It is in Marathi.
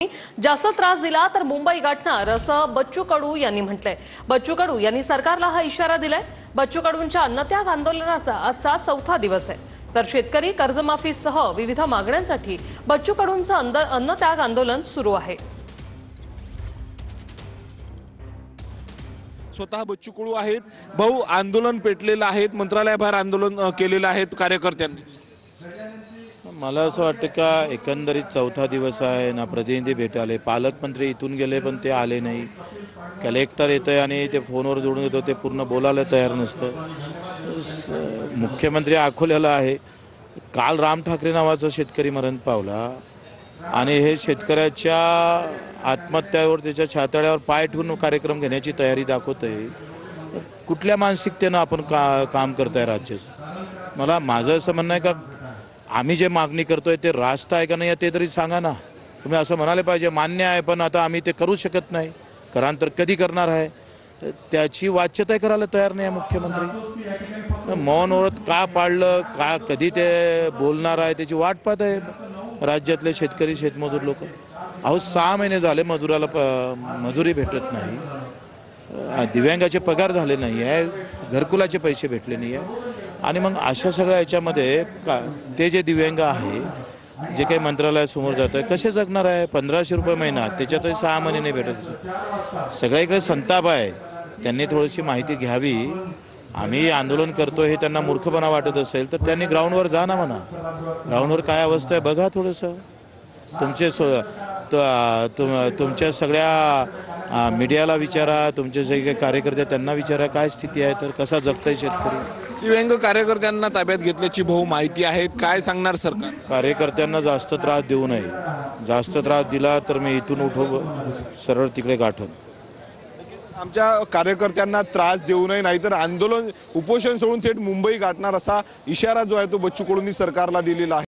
जास्त त्रास दिला तर मुंबई गाठणार असं बच्चू कडू यांनी म्हटलंय। बच्चू कडू यांनी सरकारला हा इशारा दिलाय। बच्चू कडूंच्या अन्नत्याग आंदोलनाचा आजचा चौथा दिवस आहे। तर शेतकरी कर्जमाफीसह विविध मागण्यांसाठी बच्चू कडूंचं अन्नत्याग आंदोलन सुरू आहे। स्वतः बच्चू कडू आहेत। भाऊ, आंदोलन पेटलेलं आहे, मंत्रालयाबाहेर आंदोलन केलेलं आहे कार्यकर्त्यांनी। मला असं वाटतं का एकंदरीत चौथा दिवस आहे ना, प्रतिनिधी भेटाले, पालकमंत्री इथून गेले पण ते आले नाही, कलेक्टर येतंय आणि ते फोनवर जोडून येतो, ते पूर्ण बोलायला तयार नसतं। मुख्यमंत्री अकोल्याला आहे। काल राम ठाकरे नावाचा शेतकरी मरण पावला आणि हे शेतकऱ्याच्या आत्महत्यावर, त्याच्या छाताड्यावर पाय ठेवून कार्यक्रम घेण्याची तयारी दाखवतंय। कुठल्या मानसिकतेनं आपण काम करताय राज्याचं? माझं असं म्हणणं आहे का आम्ही जे मागणी करतोय ते रास्त आहे का नाही ते तरी सांगा ना। तुम्ही असं म्हणाले पाहिजे मान्य आहे पण आता आम्ही ते करू शकत नाही, कारण तर कधी करणार आहे त्याची वाच्यता करायला तयार नाही मुख्यमंत्री। मौन व्रत का पाळलं, का कधी ते बोलणार आहे त्याची वाट पाहत आहे राज्यातले शेतकरी शेतमजूर लोक। अहो 6 महिने झाले मजुराला मजुरी भेटत नाही, दिव्यांगाचे पगार झाले नाही आहे, घरकुलाचे पैसे भेटले नाही आहे। आणि मग अशा सगळ्या याच्यामध्ये ते जे दिव्यांग आहे जे काही मंत्रालयासमोर जात आहे कसे जगणार आहे? 1500 रुपये महिना, त्याच्यातही 6 महिने नाही भेटत। सगळ्याकडे संताप आहे, त्यांनी थोडीशी माहिती घ्यावी। आम्ही आंदोलन करतो हे त्यांना मूर्खपणा वाटत असेल तर त्यांनी ग्राउंडवर जा ना म्हणा। ग्राउंडवर काय अवस्था आहे बघा थोडंसं। तुमच्या सगळ्या मीडियाला विचारा, तुमचे जे काही कार्यकर्ते त्यांना विचारा काय स्थिती आहे, तर कसा जगताय शेतकरी। दिव्यांग कार्यकर्त्यांना ताब्यात घेतल्याची भाऊ माहिती आहे, काय सांगणार सरकार? कार्यकर्त्यांना जास्त त्रास देऊ नये, जास्त त्रास दिला तर मी इथून सरळ तिकडे गाठन। आमच्या कार्यकर्त्यांना त्रास देऊ नये, नाहीतर आंदोलन उपोषण सोडून थेट मुंबई गाठणार असा इशारा जो आहे तो बच्चू कडूंनी सरकारला दिलेला आहे।